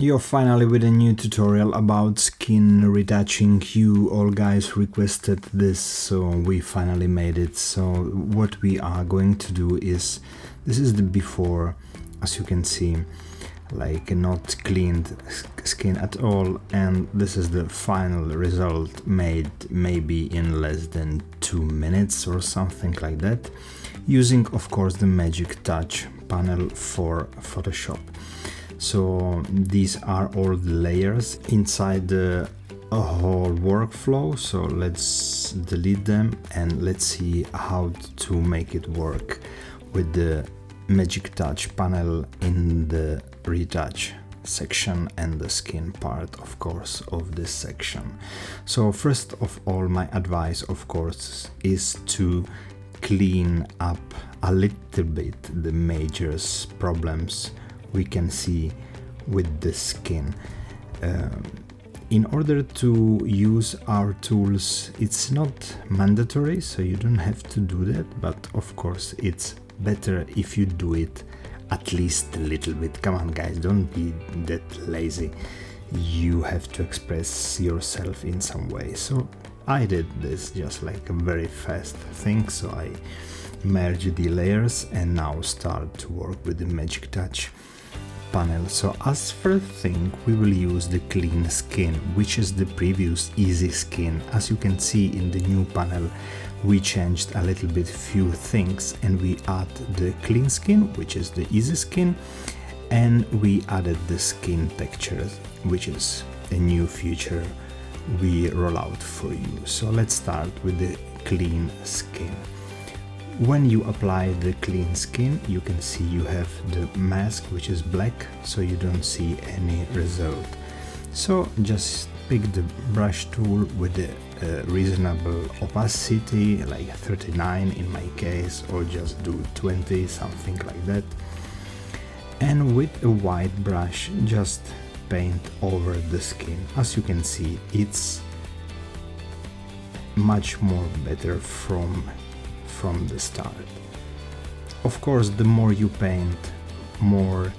You're finally with a new tutorial about skin retouching. You all guys requested this, so we finally made it. So what we are going to do is, this is the before, as you can see, like not cleaned skin at all, and this is the final result made maybe in less than 2 minutes or something like that, using of course the Magic Touch panel for Photoshop. So these are all the layers inside the whole workflow, so let's delete them and let's see how to make it work with the Magic Touch panel in the retouch section and the skin part, of course, of this section. So first of all, my advice of course is to clean up a little bit the major problems we can see with the skin. In order to use our tools, it's not mandatory, so you don't have to do that, but of course it's better if you do it at least a little bit. Come on guys, don't be that lazy. You have to express yourself in some way. So I did this just like a very fast thing, so I merge the layers and now start to work with the Magic Touch panel. So as first thing, we will use the clean skin, which is the previous easy skin. As you can see in the new panel, we changed a little bit few things and we add the clean skin, which is the easy skin, and we added the skin textures, which is a new feature we roll out for you. So let's start with the clean skin. When you apply the clean skin, you can see you have the mask, which is black, so you don't see any result. So just pick the brush tool with the reasonable opacity, like 39 in my case, or just do 20, something like that. And with a white brush, just paint over the skin. As you can see, it's much more better from the start. Of course, the more you paint, more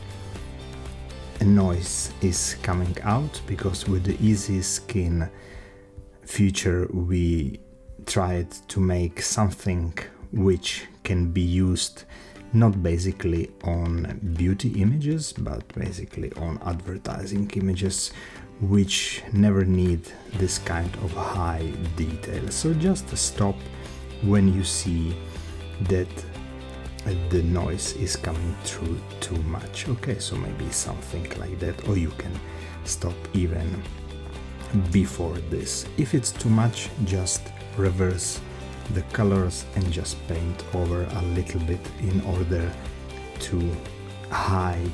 noise is coming out, because with the easy skin feature we tried to make something which can be used not basically on beauty images, but basically on advertising images, which never need this kind of high detail. So just stop when you see that the noise is coming through too much. Okay, so maybe something like that, or you can stop even before this. If it's too much, just reverse the colors and just paint over a little bit in order to hide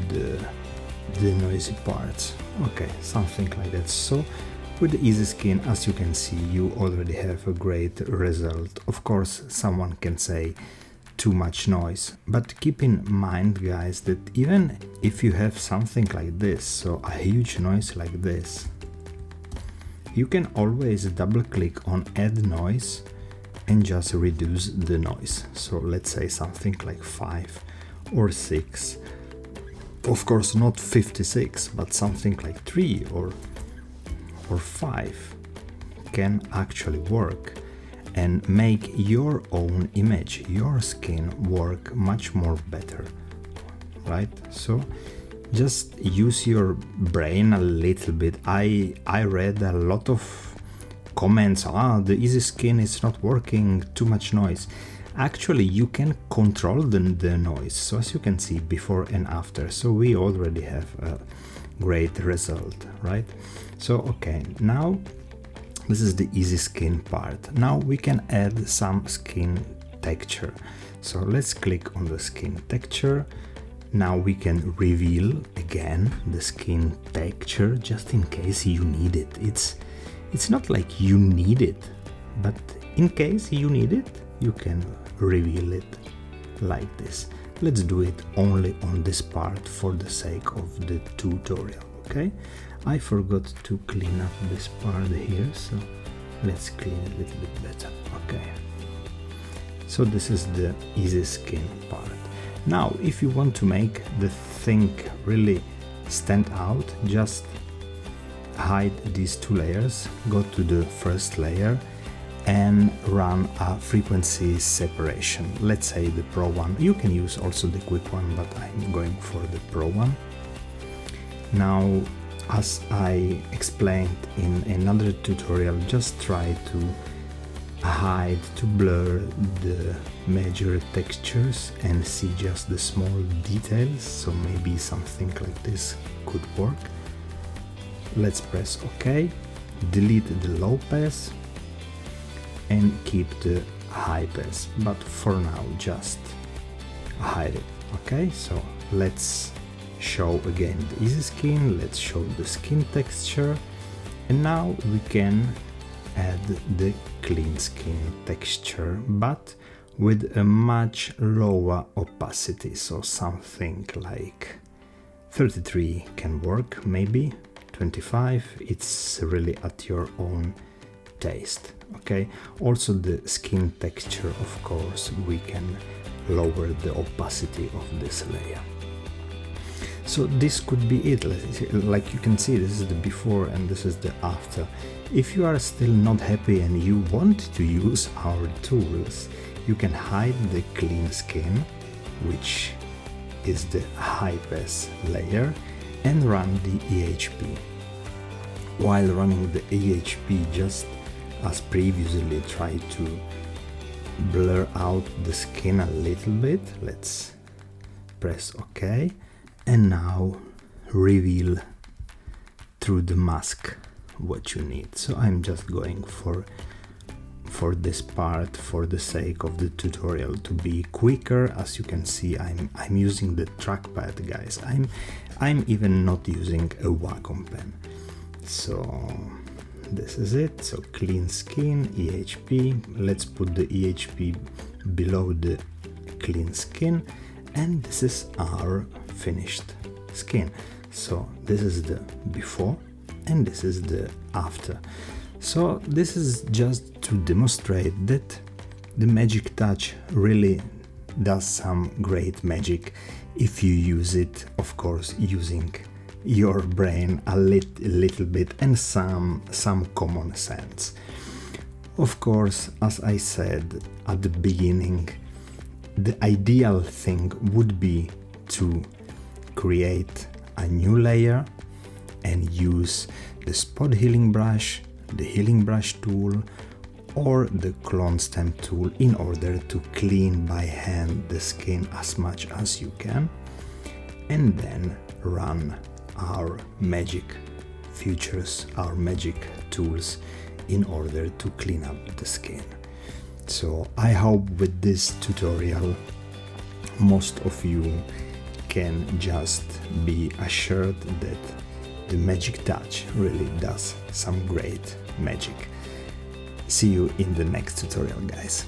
the noisy parts. Okay, something like that. So with the easy skin, as you can see, you already have a great result. Of course, someone can say too much noise, but keep in mind guys that even if you have something like this, so a huge noise like this, you can always double click on add noise and just reduce the noise. So let's say something like 5 or 6, of course not 56, but something like 3 or 5 can actually work and make your own image, your skin work much more better, right? So just use your brain a little bit. I read a lot of comments, the easy skin is not working, too much noise. Actually, you can control the noise. So as you can see, before and after, so we already have a great result, right? So okay, now this is the easy skin part. Now we can add some skin texture. So let's click on the skin texture. Now we can reveal again the skin texture, just in case you need it. It's not like you need it, but in case you need it, you can reveal it like this. Let's do it only on this part for the sake of the tutorial, okay? I forgot to clean up this part here, so let's clean it a little bit better. Okay, so this is the easy skin part. Now if you want to make the thing really stand out, just hide these two layers, go to the first layer and run a frequency separation. Let's say the Pro one. You can use also the quick one, but I'm going for the Pro one. Now, as I explained in another tutorial, just try to hide, to blur the major textures and see just the small details, so maybe something like this could work. Let's press OK, delete the low pass and keep the high pass, but for now just hide it. Okay, so let's show again the easy skin, let's show the skin texture, and now we can add the clean skin texture, but with a much lower opacity, so something like 33 can work, maybe 25, it's really at your own taste. Okay, also the skin texture, of course, we can lower the opacity of this layer. So this could be it. Like you can see, this is the before and this is the after. If you are still not happy and you want to use our tools, you can hide the clean skin, which is the high pass layer, and run the EHP. While running the EHP, just as previously, try to blur out the skin a little bit. Let's press OK, and now reveal through the mask what you need. So I'm just going for this part for the sake of the tutorial to be quicker. As you can see, I'm using the trackpad, guys. I'm even not using a Wacom pen. So this is it. So clean skin, EHP. Let's put the EHP below the clean skin, and this is our finished skin. So this is the before and this is the after. So this is just to demonstrate that the Magic Touch really does some great magic if you use it, of course, using your brain a little bit and some common sense. Of course, as I said at the beginning, the ideal thing would be to create a new layer and use the spot healing brush, the healing brush tool, or the clone stamp tool in order to clean by hand the skin as much as you can, and then run our magic features, our magic tools in order to clean up the skin. So I hope with this tutorial most of you can just be assured that the Magic Touch really does some great magic. See you in the next tutorial, guys.